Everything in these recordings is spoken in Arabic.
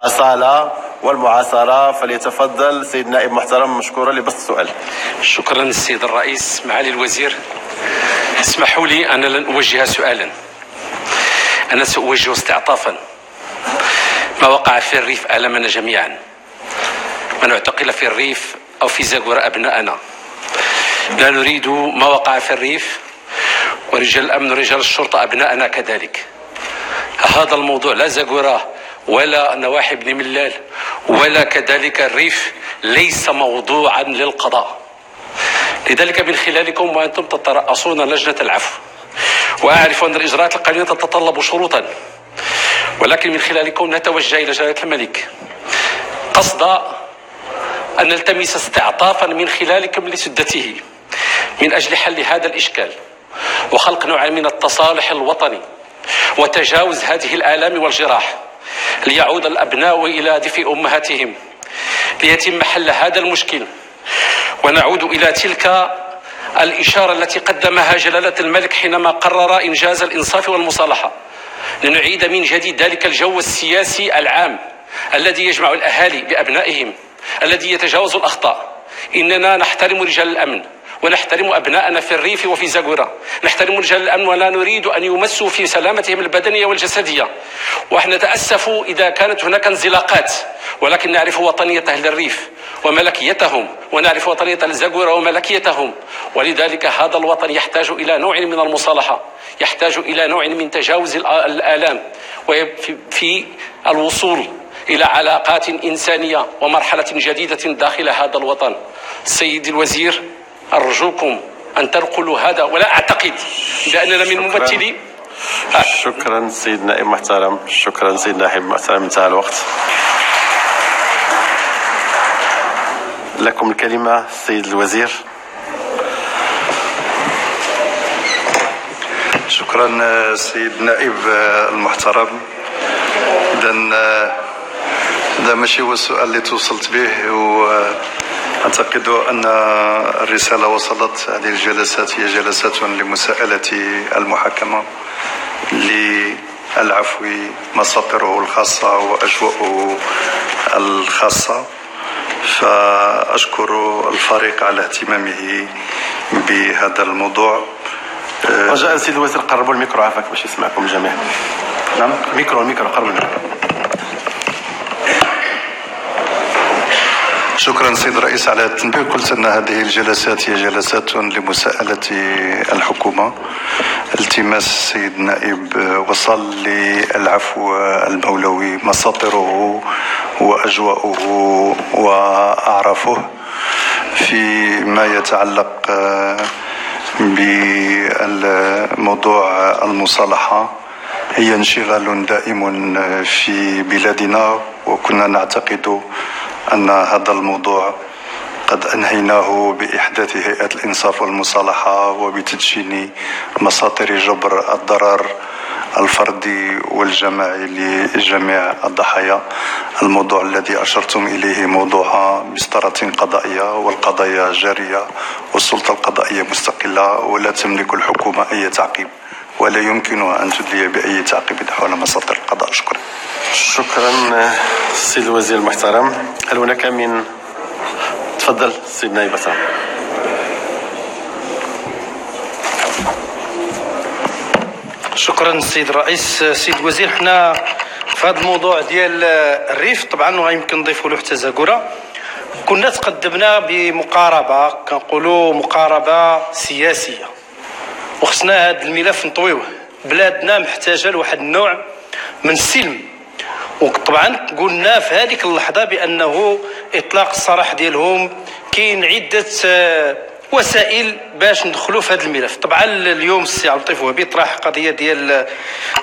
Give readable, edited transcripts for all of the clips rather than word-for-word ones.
الأصالة والمعاصرة. فليتفضل سيد النائب محترم مشكورا لبسط السؤال. شكرا السيد الرئيس. معالي الوزير، اسمحوا لي أنا لن أوجه سؤالا، أنا سأوجه استعطافا. ما وقع في الريف ألمنا جميعا، من اعتقل في الريف أو في زاغورة أبناءنا. لا نريد ما وقع في الريف، ورجال الأمن ورجال الشرطة أبناءنا كذلك. هذا الموضوع لا زاغورة ولا نواحي بن ملال ولا كذلك الريف ليس موضوعا للقضاء. لذلك من خلالكم وأنتم تترأسون لجنة العفو، وأعرف أن الإجراءات القانونية تتطلب شروطا، ولكن من خلالكم نتوجه إلى جلالة الملك قصد أن نلتمس استعطافا من خلالكم لسدته من أجل حل هذا الإشكال وخلق نوع من التصالح الوطني وتجاوز هذه الآلام والجراح، ليعود الأبناء إلى دفء أمهاتهم، ليتم حل هذا المشكل ونعود إلى تلك الإشارة التي قدمها جلالة الملك حينما قرر إنجاز الإنصاف والمصالحة، لنعيد من جديد ذلك الجو السياسي العام الذي يجمع الأهالي بأبنائهم، الذي يتجاوز الأخطاء. إننا نحترم رجال الأمن ونحترم أبناءنا في الريف وفي زاغورة، نحترم رجال الأمن ولا نريد أن يمسوا في سلامتهم البدنية والجسدية، ونتأسف إذا كانت هناك انزلاقات، ولكن نعرف وطنية أهل الريف وملكيتهم، ونعرف وطنية الزاغورة وملكيتهم، ولذلك هذا الوطن يحتاج إلى نوع من المصالحة، يحتاج إلى نوع من تجاوز الآلام وفي الوصول إلى علاقات إنسانية ومرحلة جديدة داخل هذا الوطن. سيدي الوزير، أرجوكم أن تنقلوا هذا، ولا أعتقد بأننا من ممثلي. شكرا سيد نائب محترم، شكرا سيد نائب محترم، انتهى الوقت. لكم الكلمة سيد الوزير. شكرا سيد النائب المحترم. إذا ماشي هو السؤال اللي توصلت به، وأعتقد أن الرسالة وصلت. هذه الجلسات هي جلسات لمساءلة المحاكمة للعفو مساطره الخاصة وأجواءه الخاصة. فأشكر الفريق على اهتمامه بهذا الموضوع. رجاء سيد الوزير قربوا الميكرو عافاك باش يسمعكم الجميع. نعم، الميكرو قربوا الميكرو. شكرا سيد الرئيس على التنبيه. قلت أن هذه الجلسات هي جلسات لمساءلة الحكومة. التماس السيد النائب وصل للعفو المولوي مساطره وأجواؤه وأعرافه. فيما يتعلق بموضوع المصالحة، هي انشغال دائم في بلادنا، وكنا نعتقد أن هذا الموضوع قد أنهيناه بإحداث هيئة الإنصاف والمصالحة وبتدشين مساطر جبر الضرر الفردي والجماعي لجميع الضحايا. الموضوع الذي أشرتم إليه موضوع مسطرة قضائية، والقضايا جارية والسلطة القضائية مستقلة، ولا تملك الحكومة أي تعقيب، ولا يمكنها أن تدلي بأي تعقيب حول مساطر القضاء. شكرا. شكرا سيد الوزير المحترم. هل هناك من تفضل سيد نائب بسام. شكرا سيد الرئيس. سيد الوزير، حنا في هذا الموضوع ديال الريف طبعا ويمكن نضيفوا له حتى زاغورة، كنا تقدمنا بمقاربة، كنقولوا مقاربة سياسية، وخصنا هذا الملف نطويوه. بلادنا محتاجة لواحد النوع من السلم، وطبعا قلنا في هذيك اللحظة بأنه إطلاق السراح ديالهم كاين عدة وسائل باش ندخلوا في هذا الملف. طبعا اليوم السي عبد اللطيف وهبي طرح قضية ديال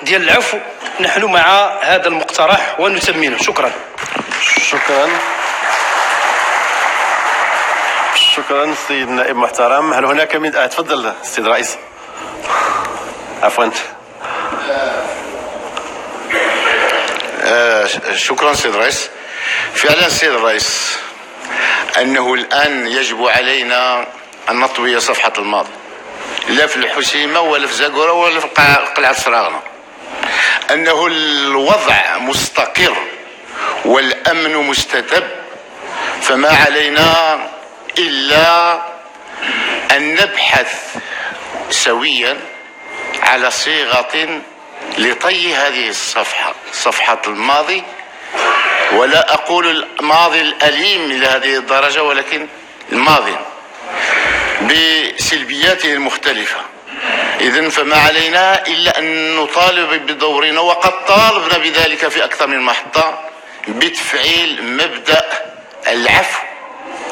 العفو، نحن مع هذا المقترح ونثمنه. شكرا. شكرا سيد النائب محترم. هل هناك من تفضل السيد الرئيس. عفوا. شكرا سيد الرئيس. فعلا سيد الرئيس، أنه الآن يجب علينا أن نطوي صفحة الماضي، لا في الحسيمة ولا في زاغورة ولا في قلعة صراغنة. أنه الوضع مستقر والأمن مستتب، فما علينا إلا أن نبحث سويا على صيغة لطي هذه الصفحة، صفحة الماضي، ولا أقول الماضي الأليم إلى هذه الدرجة، ولكن الماضي بسلبياته المختلفة. إذن فما علينا إلا أن نطالب بدورنا، وقد طالبنا بذلك في أكثر من محطة، بتفعيل مبدأ العفو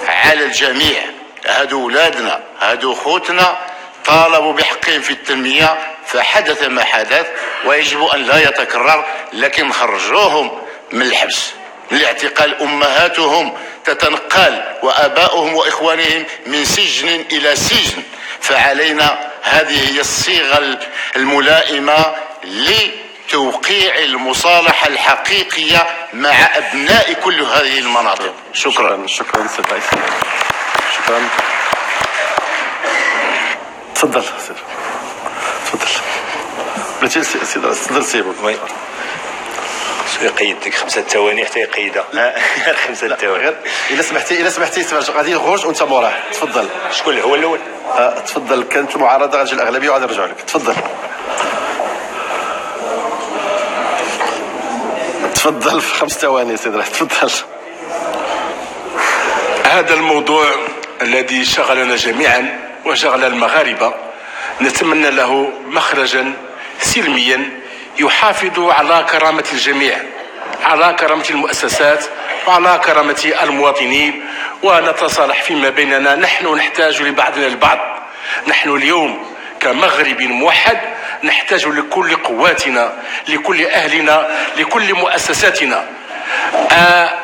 على الجميع. هادو أولادنا، هادو خوتنا، طالبوا بحقهم في التنمية، فحدث ما حدث ويجب أن لا يتكرر، لكن خرجوهم من الحبس، لاعتقال أمهاتهم تتنقل وآباؤهم وإخوانهم من سجن إلى سجن. فعلينا، هذه هي الصيغة الملائمة لتوقيع المصالحة الحقيقية مع أبناء كل هذه المناطق. شكرا. شكرا سيد الرئيس. شكرا. تفضل سير. تفضل. بلاتي سيد الرئيس تفضل سيبك. يقيد ديك 5 ثواني حتى يقيدها. غير 5 ثواني. إلا سمحتي غادي نخرج وانت موراه. تفضل. شكون اللي هو الاول؟ تفضل. كانت المعارضه غتجي الاغلبيه وغادي نرجعوا لك. تفضل. تفضل في 5 ثواني سيدي. تفضل. هذا الموضوع الذي شغلنا جميعا وشغل المغاربه نتمنى له مخرجا سلميا يحافظ على كرامة الجميع، على كرامة المؤسسات وعلى كرامة المواطنين، ونتصالح فيما بيننا. نحن نحتاج لبعضنا البعض. نحن اليوم كمغرب موحد نحتاج لكل قواتنا، لكل أهلنا، لكل مؤسساتنا.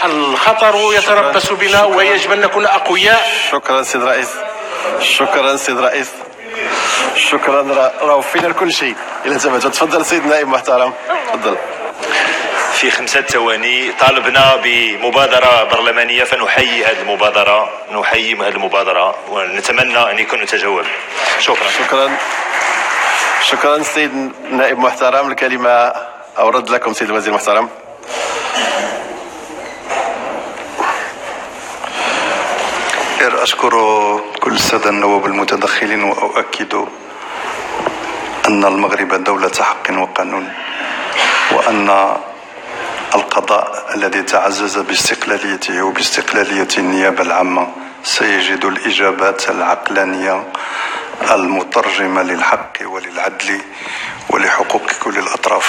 الخطر يتربص بنا ويجب أن نكون أقوياء. شكرا سيد رئيس. شكرا سيد رئيس. شكرا. راهو فينا كل شيء. إلى تبعت. تفضل سيد نائب محترم. تفضل. في 5 ثواني طالبنا بمبادرة برلمانية، فنحيي هذه المبادرة، نحيي هذه المبادرة ونتمنى أن يكون تجاوب. شكرا. شكرا سيد نائب محترم. الكلمة أورد لكم سيد الوزير المحترم. أشكر كل السادة النواب المتدخلين، وأؤكد أن المغرب دولة حق وقانون، وأن القضاء الذي تعزز باستقلاليته وباستقلالية النيابة العامة سيجد الإجابات العقلانية المترجمة للحق وللعدل ولحقوق كل الأطراف.